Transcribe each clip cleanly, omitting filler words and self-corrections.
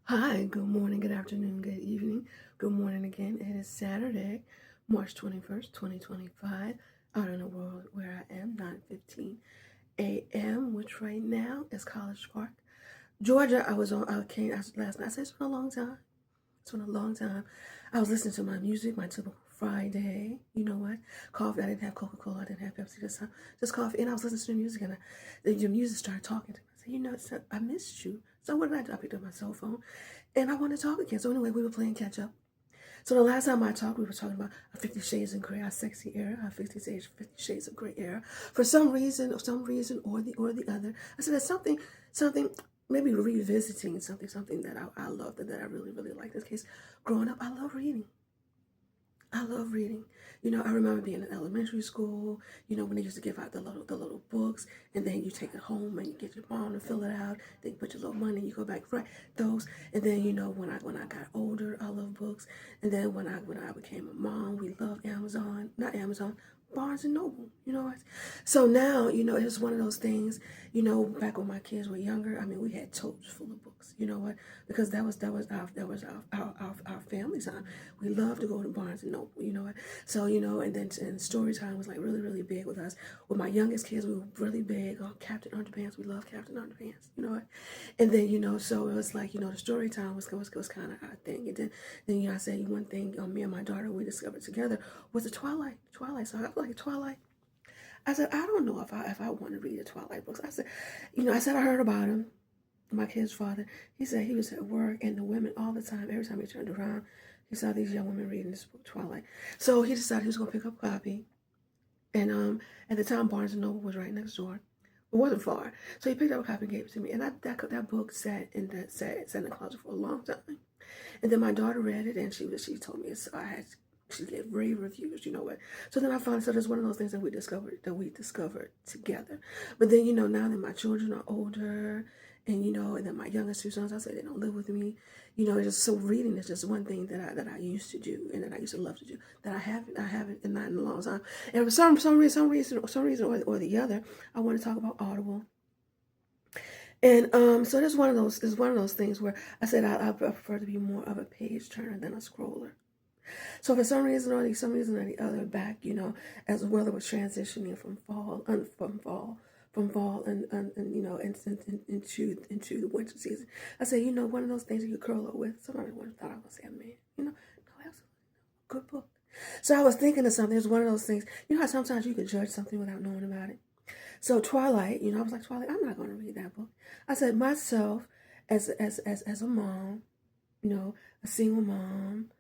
Hi, good morning, good afternoon, good evening, good morning again. It is Saturday, March 21st, 2025, out in the world where I am, 9:15 a.m., which right now is College Park, Georgia. I came last night. I said it's been a long time. It's been a long time. I was listening to my music, my typical Friday. You know what? Coffee. I didn't have Coca-Cola. I didn't have Pepsi this time. Just coffee. And I was listening to the music, and the music started talking to me. I said, I missed you. So what did I do? I picked up my cell phone, and I wanted to talk again. So anyway, we were playing catch up. So the last time I talked, we were talking about a 50 Shades of Grey, our sexy era, our 50 Shades of Grey era. For some reason, or the other, I said there's something, maybe revisiting something that I love, that I really, really like. In this case, growing up, I love reading. I love reading. I remember being in elementary school, when they used to give out the little books, and then you take it home and you get your mom to fill it out, then you put your little money, you go back, right, those. And then, when I got older, I love books. And then when I became a mom, we love Amazon, not Amazon, Barnes and Noble, what? So now, it's one of those things, back when my kids were younger, I mean, we had totes full of books, what? Because that was our family time. We love to go to Barnes and Noble, what? So, and story time was like really, really big with us. With my youngest kids, we were really big on Captain Underpants. We love Captain Underpants, what? And then, so it was like, the story time was kind of our thing. And then I said one thing, me and my daughter, we discovered together was the Twilight. So I feel like Twilight. I said, I don't know if I want to read the Twilight books. I said I heard about him. My kid's father, he said he was at work, and the women all the time, every time he turned around, he saw these young women reading this book, Twilight. So he decided he was going to pick up a copy. And at the time, Barnes and Noble was right next door. It wasn't far. So he picked up a copy and gave it to me. And that book sat in the closet for a long time. And then my daughter read it, and she told me she gave rave reviews, what. So then I found, so there's one of those things that we discovered together. But then, now that my children are older, and then my youngest two sons, I say they don't live with me, it's just, so reading is just one thing that I used to do, and that I used to love to do, that I haven't and not in a long time. And for some reason or the other, I want to talk about Audible. And so there's one of those things where I said I prefer to be more of a page turner than a scroller. So for some reason or the other, back, as the weather was transitioning from fall into the winter season, I said, one of those things you could curl up with. Somebody once thought I was saying, man, no, absolutely, good book. So I was thinking of something. It's one of those things. You know how sometimes you could judge something without knowing about it. So Twilight, I was like, Twilight, I'm not going to read that book. I said, myself as a mom, a single mom,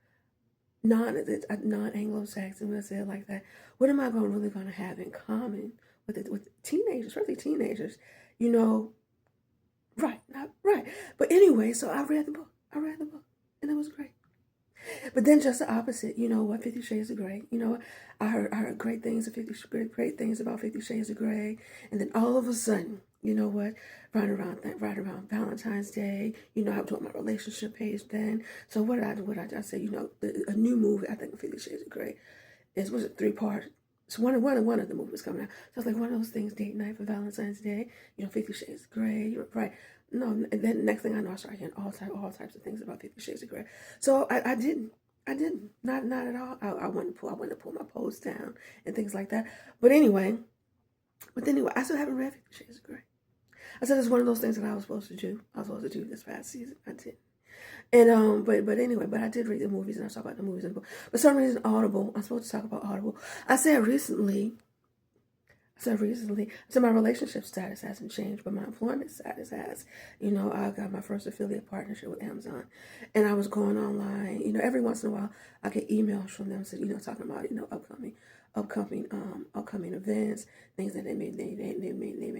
non-Anglo-Saxon, let's say it like that. What am I really going to have in common with teenagers, especially teenagers? Right, not right. But anyway, so I read the book. And it was great. But then just the opposite, what, 50 Shades of Grey. I heard great things great things about 50 Shades of Grey, and then all of a sudden, what, right around Valentine's Day, I was on my relationship page then. So what did I say? A new movie, I think, of 50 Shades of Grey was it 3 parts. So one of the movies coming out. So it's like one of those things, date night for Valentine's Day. 50 Shades of Grey. Right. No, and then next thing I know, I started hearing all types of things about 50 Shades of Grey. So I didn't. Not at all. I wanted to pull my post down and things like that. But anyway, I still haven't read 50 Shades of Grey. I said it's one of those things that I was supposed to do. This past season. I did. And but anyway, but I did read the movies, and I talked about the movies and the book. For some reason, Audible. I'm supposed to talk about Audible. I said recently, my relationship status hasn't changed, but my employment status has. I got my first affiliate partnership with Amazon, and I was going online. Every once in a while, I get emails from them, so talking about upcoming events, things that they may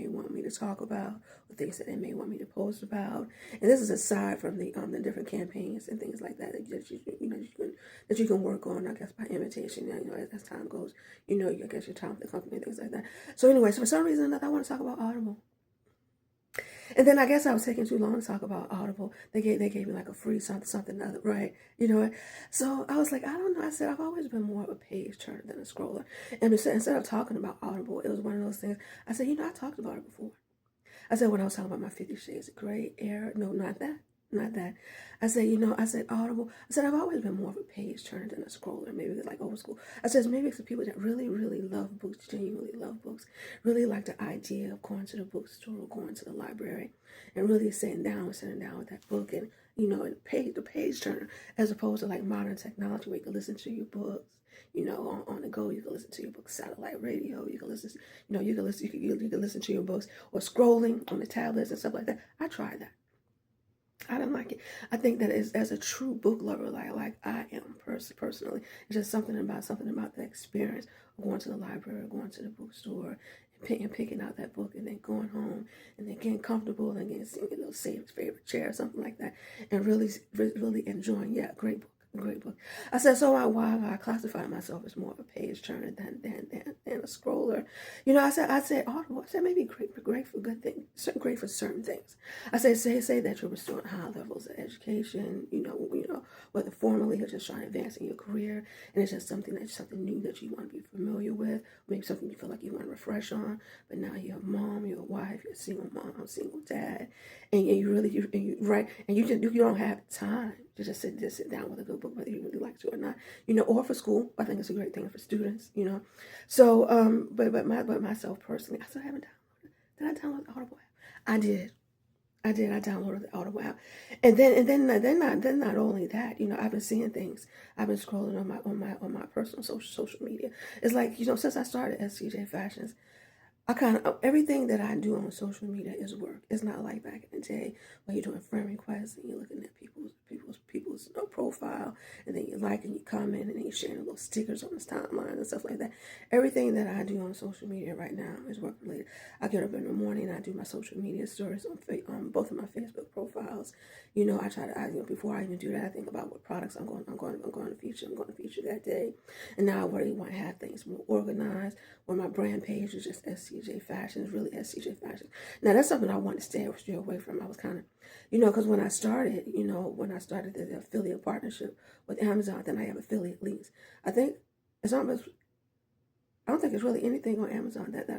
want me to talk about, or things that they may want me to post about. And this is aside from the different campaigns and things like that that you can work on, I guess, by invitation. As time goes, I guess your time with the company and things like that. So anyway, so for some reason I want to talk about Audible. And then I guess I was taking too long to talk about Audible. They gave me like a free something other, right? So I was like, I don't know. I said I've always been more of a page turner than a scroller. And instead of talking about Audible, it was one of those things. I said, I talked about it before. I said when I was talking about my 50 Shades of Grey era. No, not that. Not that. I said Audible. I said I've always been more of a page turner than a scroller, maybe like old school. I said maybe it's the people that really, really love books, genuinely love books, really like the idea of going to the bookstore or going to the library and really sitting down with that book and, and the page turner, as opposed to like modern technology where you can listen to your books. On the go, you can listen to your books, satellite radio. You can listen, you can listen to your books or scrolling on the tablets and stuff like that. I tried that. I don't like it. I think that as a true book lover, like I am personally, it's just something about the experience of going to the library, going to the bookstore, and picking out that book, and then going home, and then getting comfortable, and then sitting in those same favorite chair, or something like that, and really enjoying. Yeah, great book. Great book. I said so. I classify myself as more of a page turner than a scroller. I said Audible. I said maybe great for good things, great for certain things. I said say that you're restoring high levels of education. Whether formally or just trying to advance in your career, and it's just something new that you want to be familiar with. Maybe something you feel like you want to refresh on. But now you're a mom, you're a wife, you're a single mom, single dad, and you don't have time to just sit down with a good book, whether you really like to or not, or for school. I think it's a great thing for students. So, but myself personally, I still haven't downloaded. Did I download the Audible app? I did. I did. I downloaded the Audible app, and then not only that, I've been seeing things. I've been scrolling on my personal social media. It's like since I started SCJ Fashions, I kind of everything that I do on social media is work. It's not like back in the day when you're doing friend requests and you're looking at people's profile, and then you like and you comment, and then you're sharing little stickers on this timeline and stuff like that. Everything that I do on social media right now is work related. I get up in the morning, I do my social media stories on both of my Facebook profiles. I try to before I even do that, I think about what products I'm going to feature that day, and now I really want to have things more organized. Where my brand page is just SCJ Fashions, really SCJ Fashions. Now that's something I want to stay away from. I was kind of, because when I started the affiliate partnership with Amazon, then I have affiliate links. I think it's almost. I don't think it's really anything on Amazon that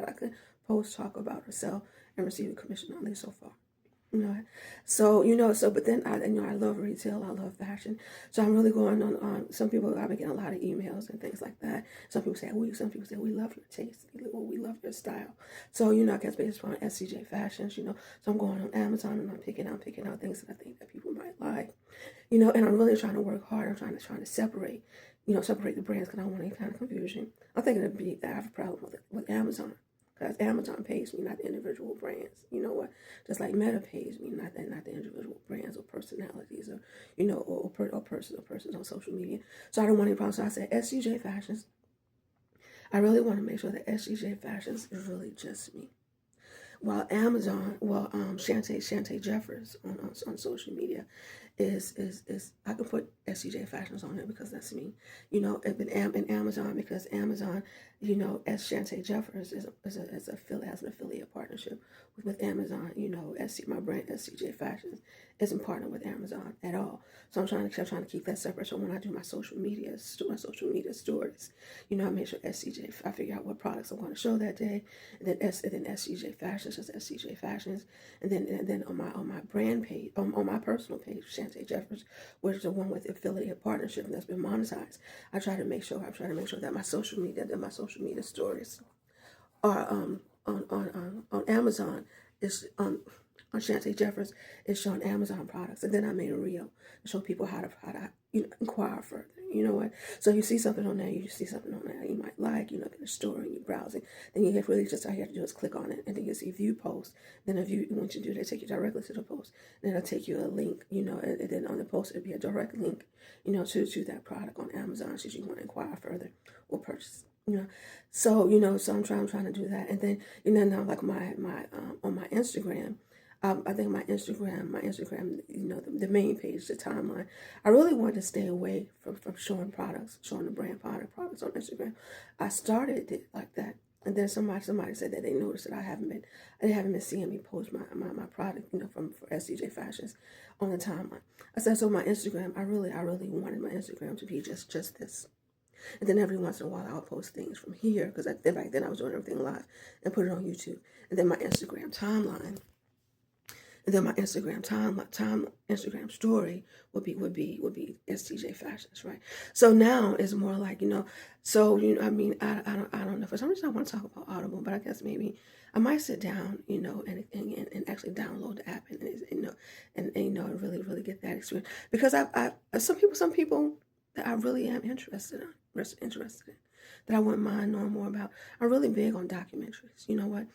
I could post, talk about, or sell and receive a commission on, at least so far. But then I love retail, I love fashion. So I'm really going on some people, I've been getting a lot of emails and things like that. Some people say, we love your taste, we love your style. So, I guess based on SCJ Fashions, so I'm going on Amazon and I'm picking out things that I think that people might like, and I'm really trying to work hard. I'm trying to separate the brands because I don't want any kind of confusion. I'm thinking that I have a problem with Amazon. Because Amazon pays me, not the individual brands. You know what? Just like Meta pays me, not the individual brands or personalities or or persons on social media. So I don't want any problems. So I said SCJ Fashions. I really want to make sure that SCJ Fashions is really just me. While Shantae Jeffers on social media is I can put SCJ Fashions on there because that's me. In Amazon because Amazon, as Shantae Jeffers has an affiliate partnership with Amazon. My brand SCJ Fashions isn't partnered with Amazon at all. So I'm trying to keep that separate. So when I do my social media stories, I make sure I figure out what products I'm going to show that day, and then SCJ Fashions is SCJ Fashions, and then on my brand page, on my personal page, Shantae Jeffers, which is the one with the affiliate partnership that's been monetized. I try to make sure that my social media stories are on Amazon is on Shantae Jeffers is showing Amazon products, and then I made a reel to show people how to inquire further. You know what? So you see something on there, you might like, in the store and you're browsing. Then you have really just all you have to do is click on it, and then you see view post. Then once you do that, take you directly to the post. Then it'll take you a link, and then on the post it'll be a direct link, to that product on Amazon should you want to inquire further or purchase. So I'm trying to do that, and then now like my on my Instagram. I think my Instagram, the main page, the timeline. I really wanted to stay away from showing the brand products on Instagram. I started it like that, and then somebody said that they noticed that they haven't been seeing me post my product, for SCJ Fashions on the timeline. I said so my Instagram. I really wanted my Instagram to be just this. And then every once in a while, I'll post things from here because back then I was doing everything live and put it on YouTube. And then my Instagram timeline And then my Instagram story would be STJ Fashions, right? So now it's more like, so I mean, I don't know. For some reason, I want to talk about Audible, but I guess maybe I might sit down, and actually download the app and really really get that experience, because I some people that I really am interested in, that I wouldn't mind knowing more about. I'm really big on documentaries. You know what?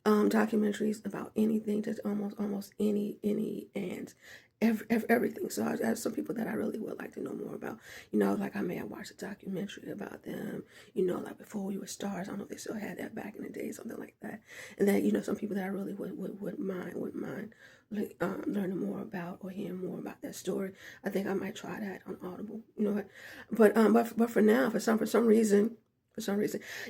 Documentaries about anything, just almost any and everything. So I have some people that I really would like to know more about. Like I may have watched a documentary about them. Like Before We Were Stars. I don't know if they still had that back in the day, something like that. And then some people that I really wouldn't mind like, learning more about or hearing more about that story. I think I might try that on Audible. You know what? But for now, for some reason.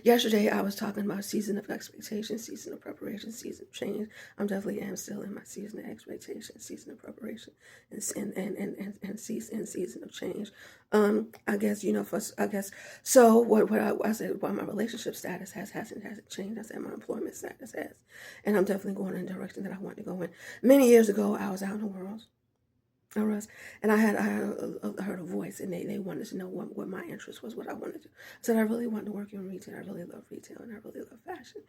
Yesterday I was talking about season of expectation, season of preparation, season of change. I'm definitely am still in my season of expectation, season of preparation, and season of change. I guess I guess so. What I said, my relationship status hasn't changed. I said my employment status has, and I'm definitely going in the direction that I want to go in. Many years ago, I was out in the world. I was, and I heard a voice, and they wanted to know what my interest was, what I wanted to do. I said I really wanted to work in retail. I really love retail, and I really love fashion.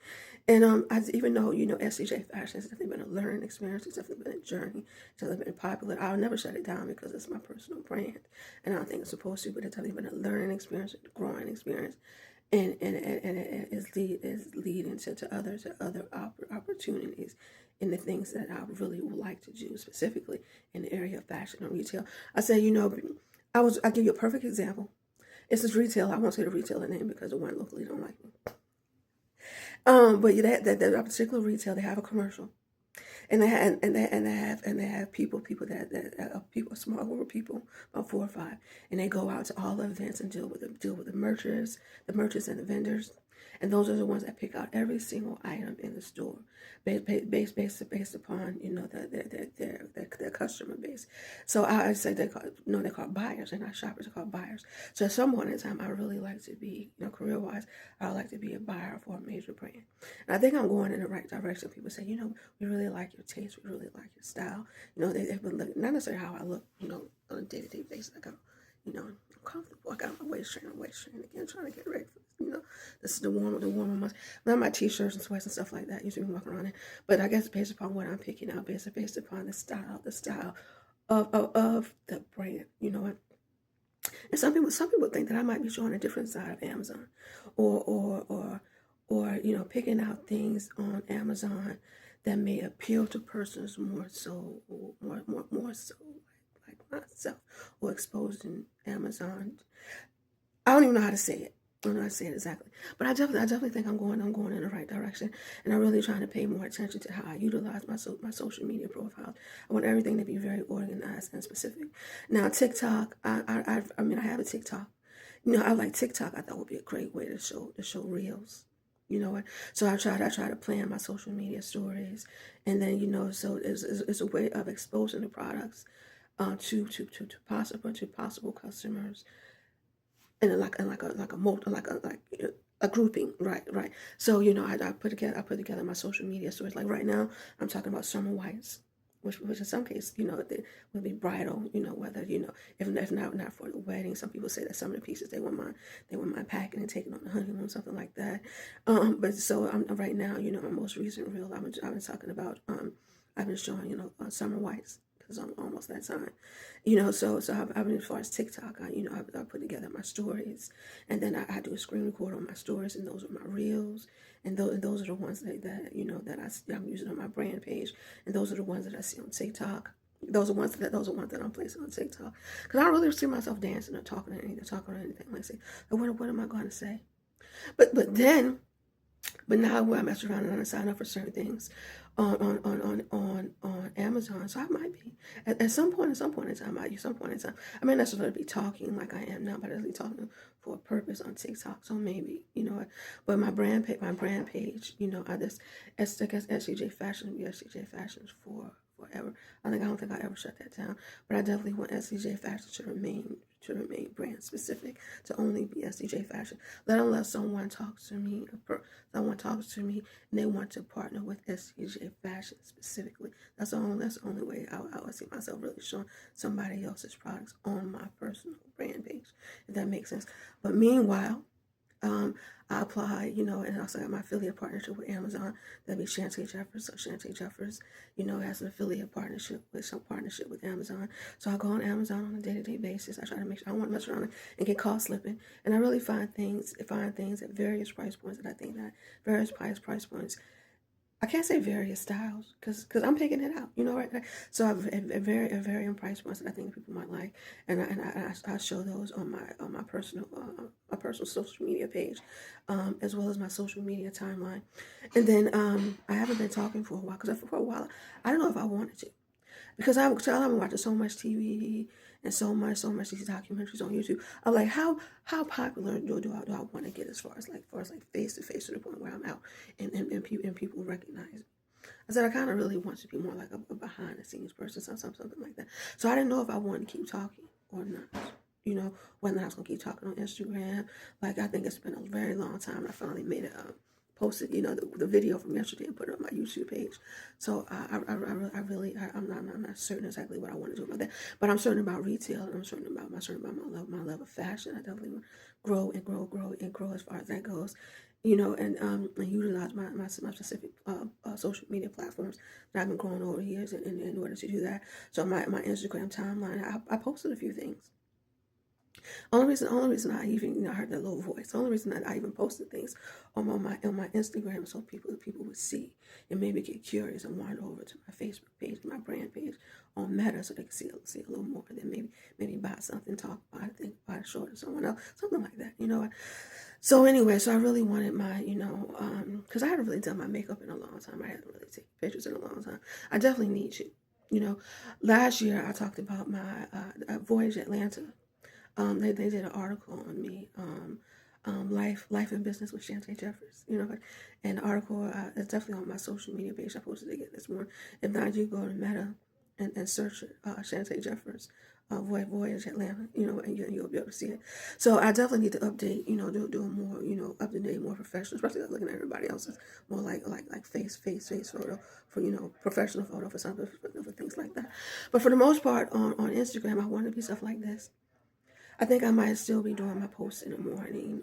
And even though SCJ Fashion has definitely been a learning experience, it's definitely been a journey, it's definitely been popular. I'll never shut it down because it's my personal brand, and I don't think it's supposed to. But it's definitely been a learning experience, a growing experience, and it is leading to other opportunities in the things that I really would like to do, specifically in the area of fashion and retail. I say, I give you a perfect example. It's this retail. I won't say the retailer name because the one locally don't like me. But that particular retail, they have a commercial, and they have people a small group of people, about 4 or 5, and they go out to all the events and deal with the merchants and the vendors, and those are the ones that pick out every single item in the store, based upon their customer base. So I say they're called buyers, and not shoppers. They're called buyers. So at some point in time, I really like to be, career wise, I would like to be a buyer for a major brand. And I think I'm going in the right direction. People say, we really like your taste, we really like your style. They've been looking, not necessarily how I look, on a day-to-day basis. I'm comfortable. I got my waist trainer again, trying to get ready for, this is the warmer months. Not my t-shirts and sweats and stuff like that. Usually walking around in, but I guess based upon what I'm picking out, based upon the style of the brand, And some people think that I might be showing a different side of Amazon, or picking out things on Amazon that may appeal to persons more so like myself, or exposed in Amazon. I don't even know how to say it. I don't know how to say it exactly, but I definitely think I'm going in the right direction, and I'm really trying to pay more attention to how I utilize my social media profiles. I want everything to be very organized and specific. Now TikTok, I have a TikTok. I like TikTok. I thought would be a great way to show reels. You know what? So I try to plan my social media stories, and then so it's a way of exposing the products to possible customers, and like a grouping, right. So I put together my social media stories. Like right now, I'm talking about summer whites, which in some cases, they will be bridal. Whether if not for the wedding. Some people say that some of the pieces they want my packing and taking on the honeymoon, something like that. But so I'm right now, my most recent reel, I've been talking about. I've been showing summer whites, because I'm almost that time, So I've been, as far as TikTok, I put together my stories, and then I do a screen record on my stories, and those are my reels, and those are the ones that I'm using on my brand page, and those are the ones that I see on TikTok. Those are ones that I'm placing on TikTok, because I don't really see myself dancing or talking or anything like that. What am I going to say? But now where I'm messing around and I sign up for certain things on Amazon. So I might be at some point in time. I may not necessarily be talking like I am now, but I'll be talking for a purpose on TikTok. So maybe but my brand page, I just SCJ Fashion will be SCJ Fashions for forever. I don't think I ever shut that down. But I definitely want SCJ Fashion remain brand specific, to only be SDJ Fashion. Let unless someone talks to me, and they want to partner with SDJ Fashion specifically. That's the only way I would see myself really showing somebody else's products on my personal brand page, if that makes sense. But meanwhile, I applied, and also got my affiliate partnership with Amazon. That'd be Shantae Jeffers. So Shantae Jeffers, has an affiliate partnership with Amazon. So I go on Amazon on a day-to-day basis. I try to make sure I don't want to mess around and get caught slipping. And I really find things at various price points that I think that various price points. I can't say various styles because I'm picking it out, right? So I have a varying price points that I think people might like, and I show those on my personal social media page, as well as my social media timeline. And then I haven't been talking for a while because for a while I don't know if I wanted to, because I've been watching so much TV and so much these documentaries on YouTube. I'm like, how popular do I want to get as far as face to face, to the point where I'm out and people recognize me. I said I kind of really want to be more like a behind the scenes person, something like that. So I didn't know if I wanted to keep talking or not. Whether I was gonna keep talking on Instagram. Like, I think it's been a very long time. I finally made it posted, the video from yesterday and put it on my YouTube page. So I'm not certain exactly what I want to do about that, but I'm certain about retail, and I'm certain about my love of fashion. I definitely want to grow as far as that goes, and utilize my specific social media platforms that I've been growing over the years in order to do that. So my Instagram timeline, I posted a few things. Only reason I even heard that low voice. The only reason that I even posted things on my Instagram, so people would see and maybe get curious and wander over to my Facebook page, my brand page on Meta, so they could see a little more, and then maybe buy something, talk about it, think about it, show it to someone else, something like that. So anyway, so I really wanted my, because I hadn't really done my makeup in a long time. I hadn't really taken pictures in a long time. I definitely need to. Last year I talked about my Voyage Atlanta. They did an article on me, life and business with Shantae Jeffers, and the article is definitely on my social media page. I posted it again this morning. If not, you go to Meta and search Shantae Jeffers, Voyage Atlanta, and you'll be able to see it. So I definitely need to update, do more, up to date, more professional, especially looking at everybody else's more like face photo for, professional photo for something, for things like that. But for the most part on Instagram, I want to be stuff like this. I think I might still be doing my posts in the morning,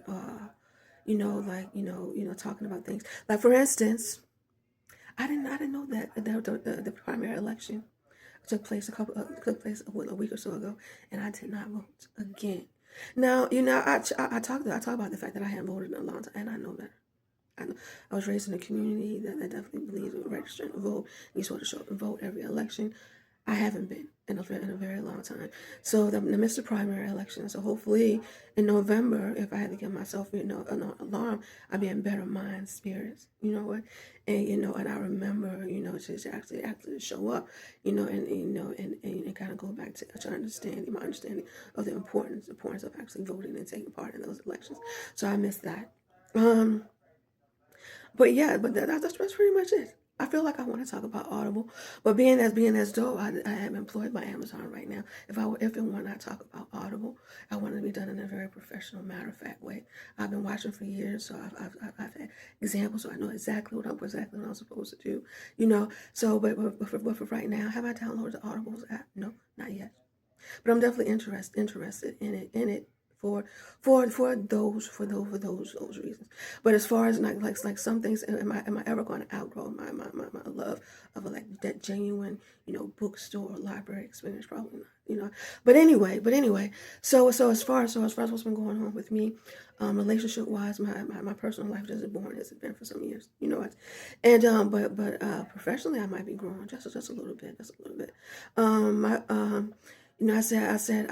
talking about things. Like, for instance, I didn't know that the primary election took place a week or so ago, and I did not vote again. Now, I talk about the fact that I hadn't voted in a long time, and I know that. I was raised in a community that definitely believes in registering to vote. You're supposed to show up and vote every election. I haven't been in a very long time. So I missed the primary election. So hopefully in November, if I had to give myself, an alarm, I'd be in better mind, spirits, and I remember, to actually show up, and kind of go back to my understanding of the importance of actually voting and taking part in those elections. So I missed that. But yeah, that's pretty much it. I feel like I want to talk about Audible, but being as though I am employed by Amazon right now, if and when I talk about Audible, I want it to be done in a very professional, matter of fact way. I've been watching for years, so I've had examples, so I know exactly what I'm supposed to do. So, but for right now, have I downloaded the Audible's app? No, not yet. But I'm definitely interested in it for those reasons. But as far as like some things, am I ever going to outgrow my love of that genuine bookstore or library experience? Probably not. But anyway, so as far as what's been going on with me, relationship wise, my personal life isn't boring as it's been for some years. And but professionally, I might be growing just a little bit, I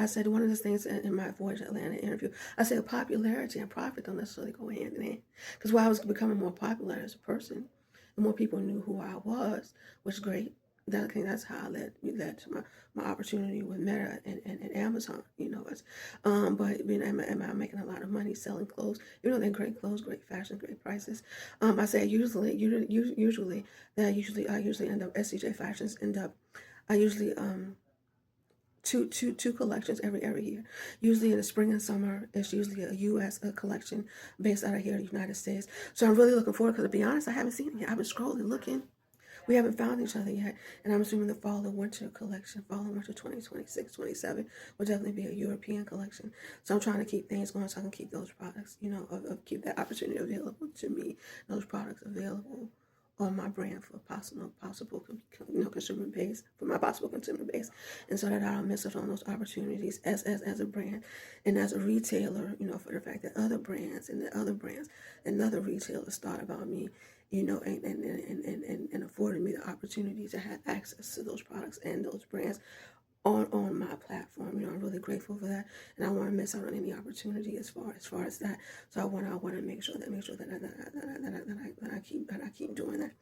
said one of the things in my Voyage Atlanta interview, I said popularity and profit don't necessarily go hand in hand. Because while I was becoming more popular as a person, the more people knew who I was great. That's how I led to my opportunity with Meta and Amazon. But am I making a lot of money selling clothes? They're great clothes, great fashion, great prices. I said usually I usually end up SDJ Fashions I usually two collections every year. Usually in the spring and summer, it's usually a U.S. collection based out of here in the United States. So I'm really looking forward, because to be honest, I haven't seen it yet. I've been scrolling, looking. We haven't found each other yet. And I'm assuming the fall and winter collection, fall and winter 2026, 27, will definitely be a European collection. So I'm trying to keep things going so I can keep those products, keep that opportunity available to me, those products available on my brand for possible consumer base, for my possible consumer base, and so that I don't miss out on those opportunities as a brand and as a retailer, for the fact that other brands and other retailers thought about me, and afforded me the opportunity to have access to those products and those brands on my platform. I'm really grateful for that, and I want to miss out on any opportunity as far as that. So I want to make sure that I keep doing that.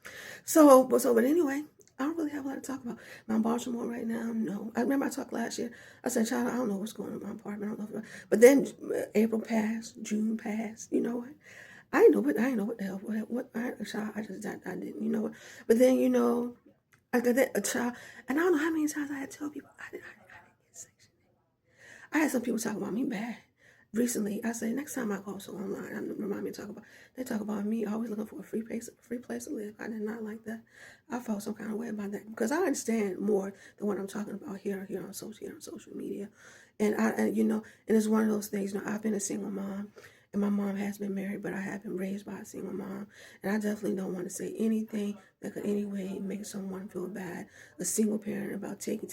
But anyway, I don't really have a lot to talk about. I'm in Baltimore right now. No, I remember I talked last year. I said, "Child, I don't know what's going on in my apartment. I don't know." But then April passed, June passed. You know what? I didn't know what the hell. I didn't. You know what? But then I got that a child, and I don't know how many times I had to tell people I didn't get Section 8. I had some people talk about me bad. Recently, I say next time I go so online, remind me to talk about. They talk about me always looking for a free place to live. I did not like that. I felt some kind of way about that, because I understand more than what I'm talking about here on social media, and and it's one of those things. I've been a single mom. And my mom has been married, but I have been raised by a single mom. And I definitely don't want to say anything that could in any way make someone feel bad, a single parent, about taking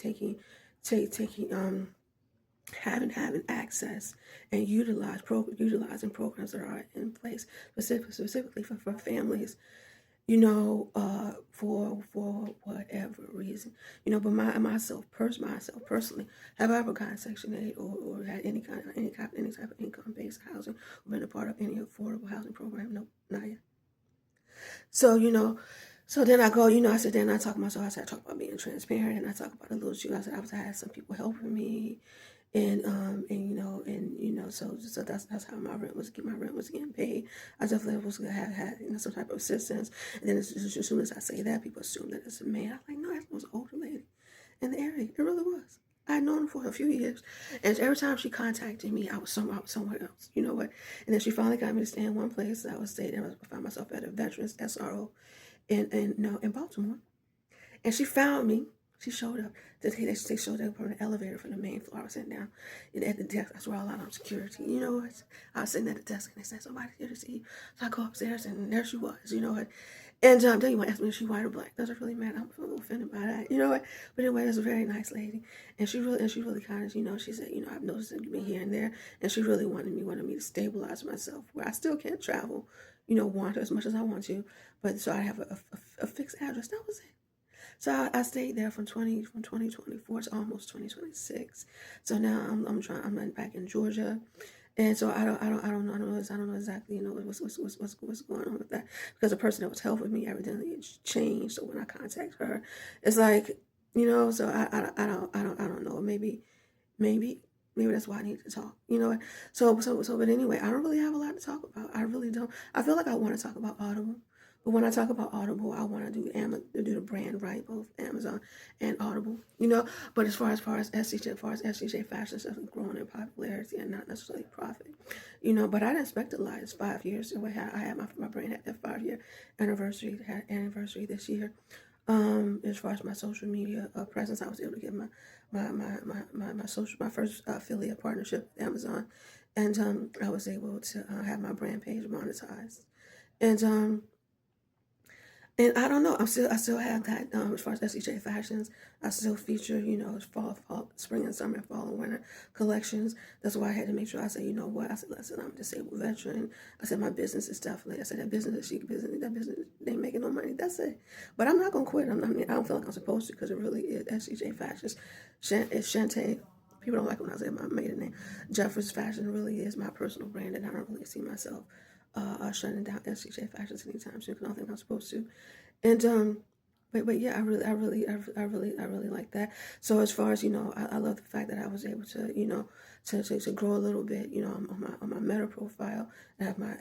having access and utilizing programs that are in place specifically for families, for whatever reason, but myself personally, have I ever gotten Section 8 or had any type of income-based housing, or been a part of any affordable housing program? No, not yet. So, so then I go, I said, then I talk about, I talk about being transparent, and I talk about a little shoot. I said, I had some people helping me, so that's how my rent was getting paid. I definitely was gonna have some type of assistance. And then as soon as I say that, people assume that it's a man. I'm like, no, that was an older lady in the area. It really was. I had known her for a few years, and every time she contacted me, I was somewhere else. You know what? And then she finally got me to stay in one place. I found myself at a veterans SRO in Baltimore, and she found me. She showed up. They showed up on the elevator from the main floor. I was sitting down at the desk. That's where all out security. You know what? I was sitting at the desk, and they said, "Somebody's here to see you." So I go upstairs, and there she was. You know what? And then you want to ask me if she white or black. Doesn't really matter. I'm a little offended by that. You know what? But anyway, that's a very nice lady, and she really kind of, she said, I've noticed that you've been here and there, and she really wanted me to stabilize myself, where I still can't travel, wander as much as I want to, but so I have a fixed address. That was it. So I stayed there from 2024 to almost 2026. So now I'm back in Georgia, and so I don't know exactly what's going on with that, because the person that was helping me evidently changed. So when I contact her, it's like, so I don't know. Maybe that's why I need to talk. But anyway, I don't really have a lot to talk about. I really don't. I feel like I want to talk about Audible. But when I talk about Audible, I want to do the brand right, both Amazon and Audible, But as far as SCJ Fashion stuff is growing in popularity and not necessarily profit, But I didn't expect it last 5 years. I had my brand had that 5-year anniversary. Had anniversary this year. As far as my social media presence, I was able to get my first affiliate partnership with Amazon, and I was able to have my brand page monetized, and I don't know. I still have that. As far as SCJ Fashions, I still feature, fall, spring and summer, fall and winter collections. That's why I had to make sure. I said, what? I said, listen, I'm a disabled veteran. I said, my business is definitely. I said, that business is chic business. That business, they ain't making no money. That's it. But I'm not gonna quit. I don't feel like I'm supposed to, because it really is SCJ Fashions. It's Shantae. People don't like when I say my maiden name. Jeffers Fashion really is my personal brand, and I don't really see myself shutting down SCJ Fashions anytime soon, because I don't think I'm supposed to. And but yeah, I really like that. So as far as I love the fact that I was able to to grow a little bit, on my meta profile, and have my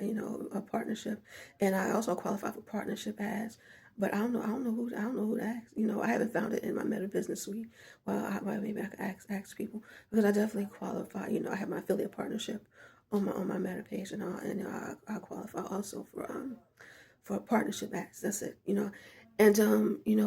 a partnership, and I also qualify for partnership ads. but I don't know who to ask. You know, I haven't found it in my Meta Business Suite. Well, maybe I could ask people because I definitely qualify. You know, I have my affiliate partnership on my Meta page, I qualify also for partnership ads. That's it. You know, and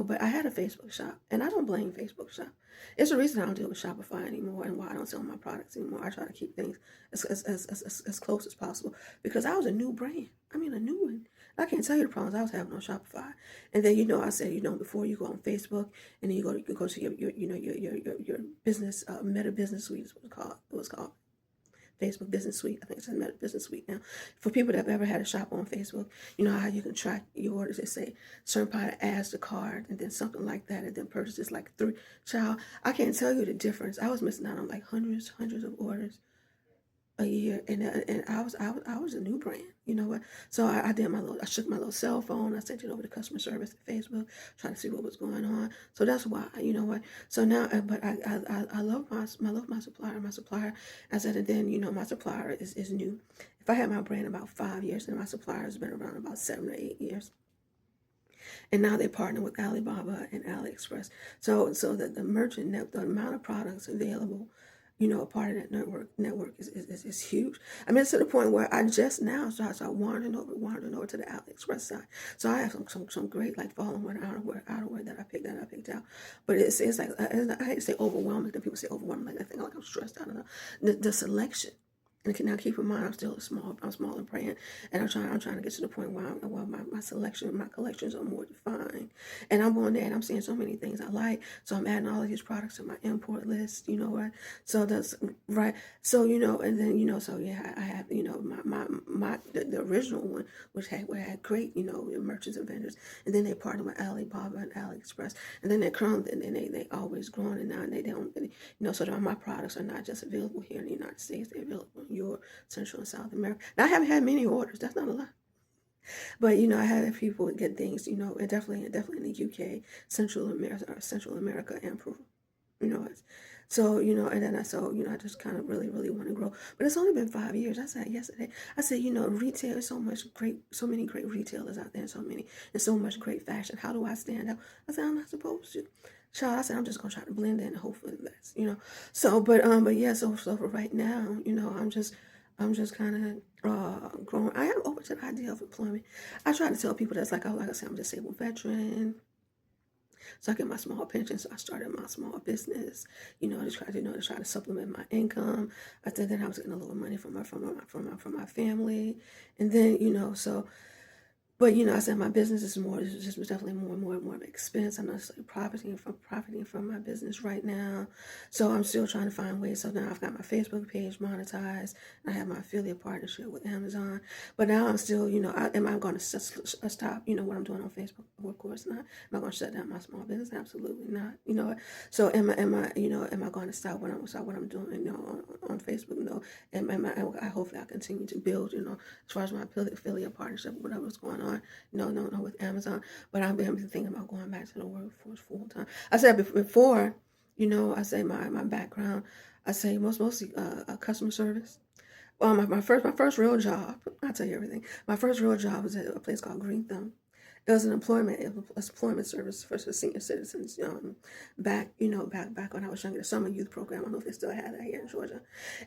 but I had a Facebook shop, and I don't blame Facebook shop. It's the reason I don't deal with Shopify anymore, and why I don't sell my products anymore. I try to keep things as close as possible because I was a new brand. I mean, a new one. I can't tell you the problems I was having on Shopify. And then I said before you go on Facebook and then you can go to your business Meta Business Suite is what it was called. Facebook Business Suite. I think it's a Meta Business Suite now. For people that have ever had a shop on Facebook, you know how you can track your orders. They say certain part adds the card and then something like that, and then purchases like 3. Child, I can't tell you the difference. I was missing out on like hundreds of orders a year, and I was a new brand. You know what? So I shook my little cell phone. I sent it over to customer service at Facebook, trying to see what was going on. So that's why, you know what. So now, but I love my supplier. My supplier, I said, and then my supplier is new. If I had my brand about 5 years, and my supplier has been around about 7 or 8 years. And now they partner with Alibaba and AliExpress. So that the the amount of products available, a part of that network is huge. I mean, it's to the point where I just now start wandering over to the AliExpress side. So I have some great like following outerwear that I picked out. But it's like I hate to say overwhelming. Then people say overwhelming, like I think like I'm stressed. I don't know. The selection. And now keep in mind, I'm still I'm smaller brand, and I'm trying to get to the point where my collections are more defined, and I'm on there and I'm seeing so many things I like, so I'm adding all of these products to my import list. You know what? So that's right. So and then so yeah, I have the original one, which had great merchants and vendors, and then they partnered with Alibaba and AliExpress, and then they always growing, and now they don't so that my products are not just available here in the United States, they're available in Europe, Central and South America. Now, I haven't had many orders. That's not a lot. But I had people get things, and definitely in the UK, Central America and Peru. So and then I just kind of really want to grow. But it's only been 5 years. I said yesterday. I said retail is so many great retailers out there, and so much great fashion. How do I stand out? I said I'm not supposed to. Child, I said I'm just gonna try to blend in and hope for the best, So, but yeah, so for right now, I'm just kind of growing. I am open to the idea of employment. I try to tell people that's like I said, I'm a disabled veteran. So I get my small pension. So I started my small business, to try to supplement my income. I said that I was getting a little money from my family, and then so. But I said my business is just definitely more of an expense. I'm not necessarily profiting from my business right now, so I'm still trying to find ways. So now I've got my Facebook page monetized. I have my affiliate partnership with Amazon, but now I'm still, am I going to stop? What I'm doing on Facebook? Well, of course not. Am I going to shut down my small business? Absolutely not. So am I going to stop what I'm doing? On Facebook? No. I hopefully I continue to build. As far as my affiliate partnership, whatever's going on. No, with Amazon. But I've been thinking about going back to the workforce full time. I said before, I say my background. I say mostly customer service. Well, my first real job. I'll tell you everything. My first real job was at a place called Green Thumb. It was an employment service for senior citizens. Back when I was younger, the summer youth program. I don't know if they still had that here in Georgia.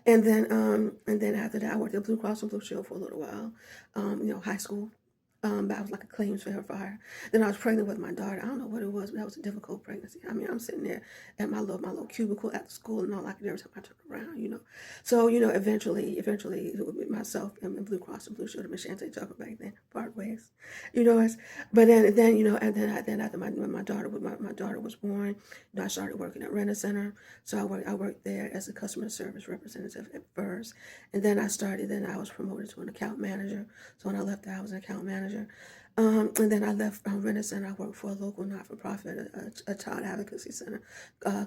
And then after that, I worked at Blue Cross and Blue Shield for a little while. High school. I was like a claims verifier. Then I was pregnant with my daughter. I don't know what it was, but that was a difficult pregnancy. I mean, I'm sitting there at my little cubicle at the school, and all I could do every time I turn around. So eventually, with myself and Blue Cross and Blue Shield and Shante Tucker back then, part ways. But then and then after my daughter was born, I started working at Rent-A-Center. So I worked there as a customer service representative at first, and then I was promoted to an account manager. So when I left, I was an account manager. And then I left Rent-A-Center. I worked for a local not-for-profit, a child advocacy center,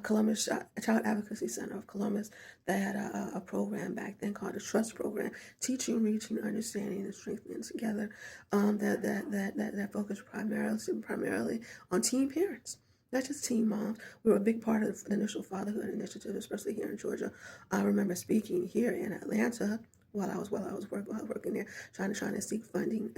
Columbus, a child advocacy center of Columbus, that had a program back then called the Trust Program, teaching, reaching, understanding, and strengthening together. That focused primarily on teen parents. Not just teen moms. We were a big part of the initial fatherhood initiative, especially here in Georgia. I remember speaking here in Atlanta while I was working there, trying to seek funding,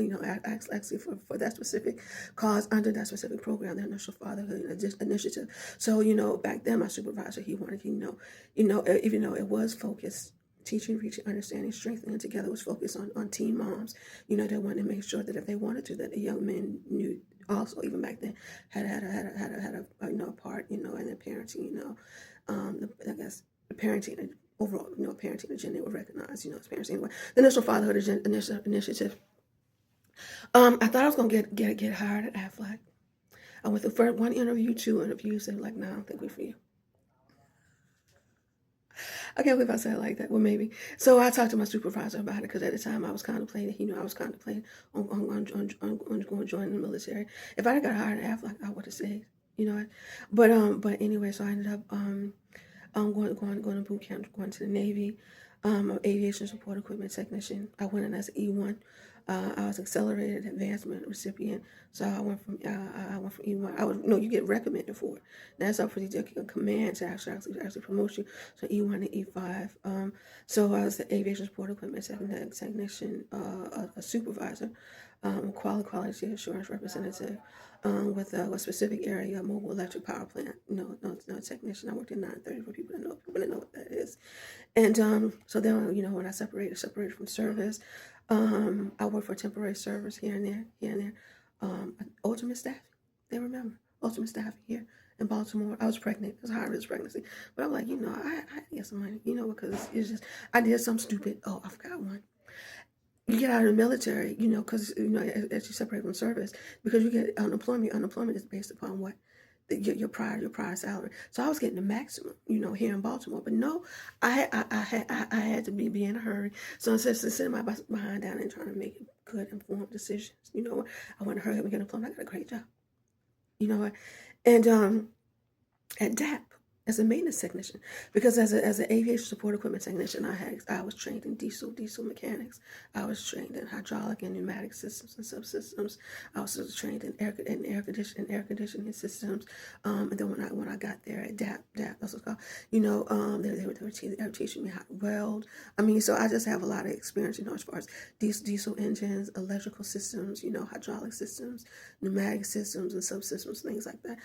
actually for that specific cause under that specific program, the Initial Fatherhood Initiative. So, back then my supervisor, he wanted, even though it was focused, teaching, reaching, understanding, strengthening together was focused on teen moms. They wanted to make sure that if they wanted to, that the young men knew also, even back then, had a part, in their parenting, I guess the parenting overall, parenting agenda they would recognize, as parenting anyway. The Initial Fatherhood Initiative. I thought I was gonna get hired at Aflac. I went through first one interview, two interviews, and like, no, I don't think we're for you. I can't believe I said it like that. Well, maybe. So I talked to my supervisor about it because at the time I was contemplating. I was contemplating on going join the military. If I got hired at Aflac, I would have said, But anyway, so I ended up going to boot camp, going to the Navy. Aviation support equipment technician. I went in as an E1. I was accelerated advancement recipient. So I went from E1. You get recommended for it. That's up for the command to actually promote you. So E1 to E5. So I was the aviation support equipment technician, a supervisor, quality assurance representative. With a specific area, mobile electric power plant. No technician. I worked in 930 for people that know what that is. And so then, when I separated from service, I worked for temporary service here and there. Ultimate Staffing, they remember Ultimate Staffing here in Baltimore. I was pregnant. It was high risk pregnancy, but I'm like, I had to get some money, because it's just I did something stupid. Oh, I forgot one. You get out of the military, because as you separate from service, because you get unemployment. Unemployment is based upon what your prior salary. So I was getting the maximum, here in Baltimore. But no, I had to be in a hurry. So instead of sitting my behind down and trying to make good informed decisions, I want to hurry up and get employment. I got a great job, and at DAP as a maintenance technician, because as an aviation support equipment technician, I was trained in diesel mechanics. I was trained in hydraulic and pneumatic systems and subsystems. I was also trained in air conditioning systems. And then when I got there at DAP, that's what's called. They were teaching me how to weld. So I just have a lot of experience, as far as diesel engines, electrical systems, hydraulic systems, pneumatic systems, and subsystems, things like that.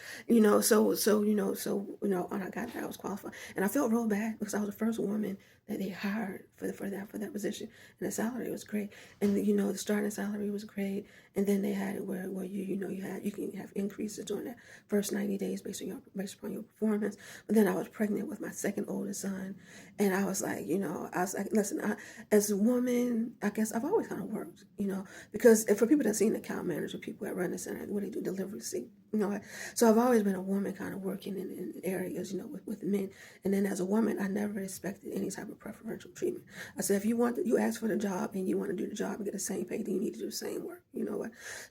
And I got there, I was qualified, and I felt real bad because I was the first woman that they hired for that position, and the salary was great, and the starting salary was great, and then they had it where you can have increases during that first 90 days based upon your performance. But then I was pregnant with my second oldest son, and I was like, listen, as a woman, I guess I've always kind of worked, because for people that seen account manager, people that run the center, what they do, delivery, so I've always been a woman kind of working in areas, with men. And then as a woman, I never expected any type of preferential treatment. I said, if you ask for the job and you want to do the job and get the same pay, then you need to do the same work.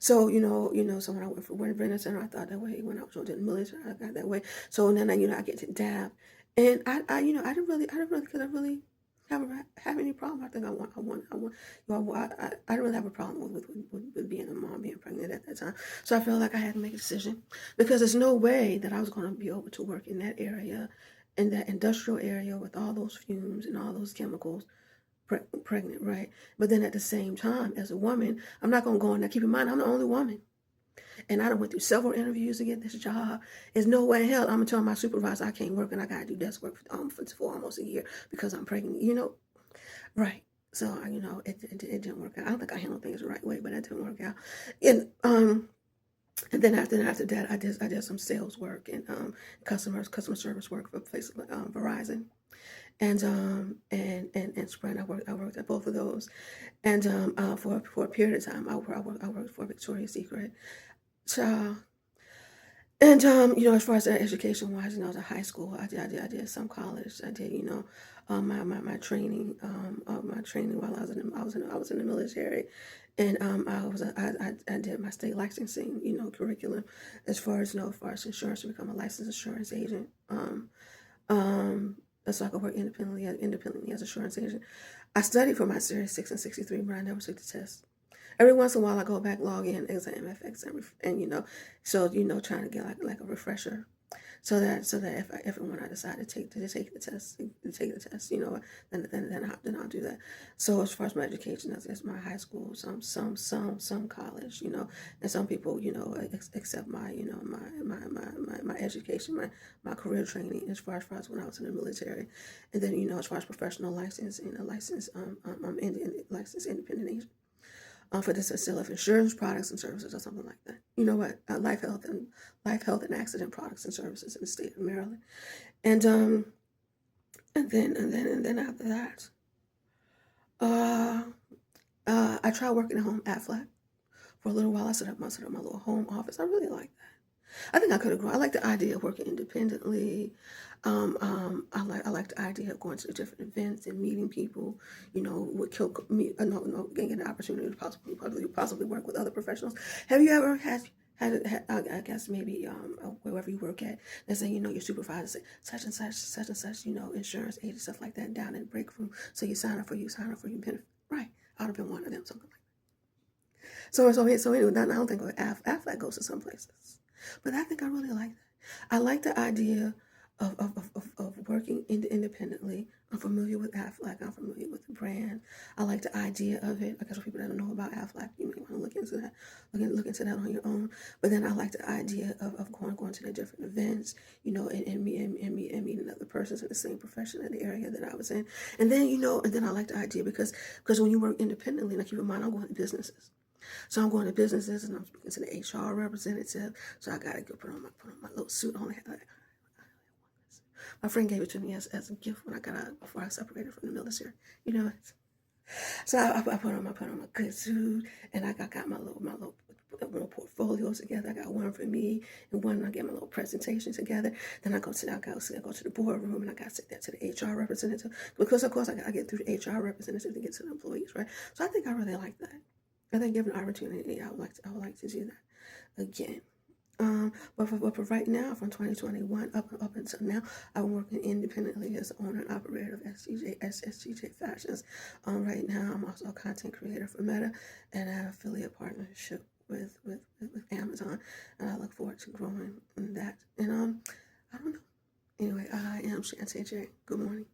So, so when I went for Winter Center, I thought that way. When I was in the military, I got that way. So then, I get to DAP. And I didn't really, because I really have any problem. I think I didn't really have a problem with being a mom, being pregnant at that time. So I felt like I had to make a decision, because there's no way that I was going to be able to work in that area, in that industrial area with all those fumes and all those chemicals, pregnant, right? But then at the same time, as a woman, I'm not going to go in there. Keep in mind, I'm the only woman. And I done went through several interviews to get this job. There's no way in hell I'm going to tell my supervisor I can't work and I got to do desk work for almost a year because I'm pregnant, Right. So, it didn't work out. I don't think I handled things the right way, but it didn't work out. And then after that, I did some sales work and customer service work for places like Verizon and Sprint. I worked at both of those, and for a period of time, I worked for Victoria's Secret. So, and as far as education wise, I was at high school. I did some college. I did my training while I was in the military, and I did my state licensing curriculum as far as insurance, to become a licensed insurance agent. So I could work independently as an insurance agent. I studied for my Series 6 and 63, but I never took the test. Every once in a while, I go back, log in, exam FX, and so trying to get like a refresher So that if and when I decide to take the test, then I'll do that. So as far as my education, that's my high school, some college, and some people, accept my, my education, my career training as far as when I was in the military, and then as far as professional license, I'm licensed independent agent for the sale of insurance products and services or something like that. You know what? Life, health, and accident products and services in the state of Maryland, and and then after that, uh, I tried working at home Aflac for a little while. I set up my little home office. I really like that. I think I could have grown. I like the idea of working independently. I like the idea of going to different events and meeting people. Would kill me. No, getting an opportunity to possibly work with other professionals. Have you ever had I guess maybe wherever you work at, let's say your supervisor say such and such insurance agent stuff like that down in the break room. So you sign up for your benefit. Right, I'd have been one of them, something like that. So anyway, I don't think Aflac goes to some places. But I think I really like that. I like the idea of working independently. I'm familiar with Aflac. I'm familiar with the brand. I like the idea of it. I guess for people that don't know about Aflac, you may want to look into that. Look into that on your own. But then I like the idea of going to the different events, and meeting other persons in the same profession in the area that I was in. And then I like the idea because when you work independently, now keep in mind I'm going to businesses. So I'm going to businesses and I'm speaking to the HR representative. So I gotta go put on my little suit on. My friend gave it to me as a gift when I got out before I separated from the military. So I put on my good suit and I got my little portfolios together. I got one for me and one I get my little presentation together. Then I go to the boardroom and I got to sit there to the HR representative because of course I got to get through the HR representative to get to the employees, right? So I think I really like that. I think given an opportunity, I would like to do that again. But for right now, from 2021 up until now, I've been working independently as owner and operator of SGJ Fashions. Right now, I'm also a content creator for Meta, and I have affiliate partnership with Amazon, and I look forward to growing in that. And I don't know. Anyway, I am Shantae J. Good morning.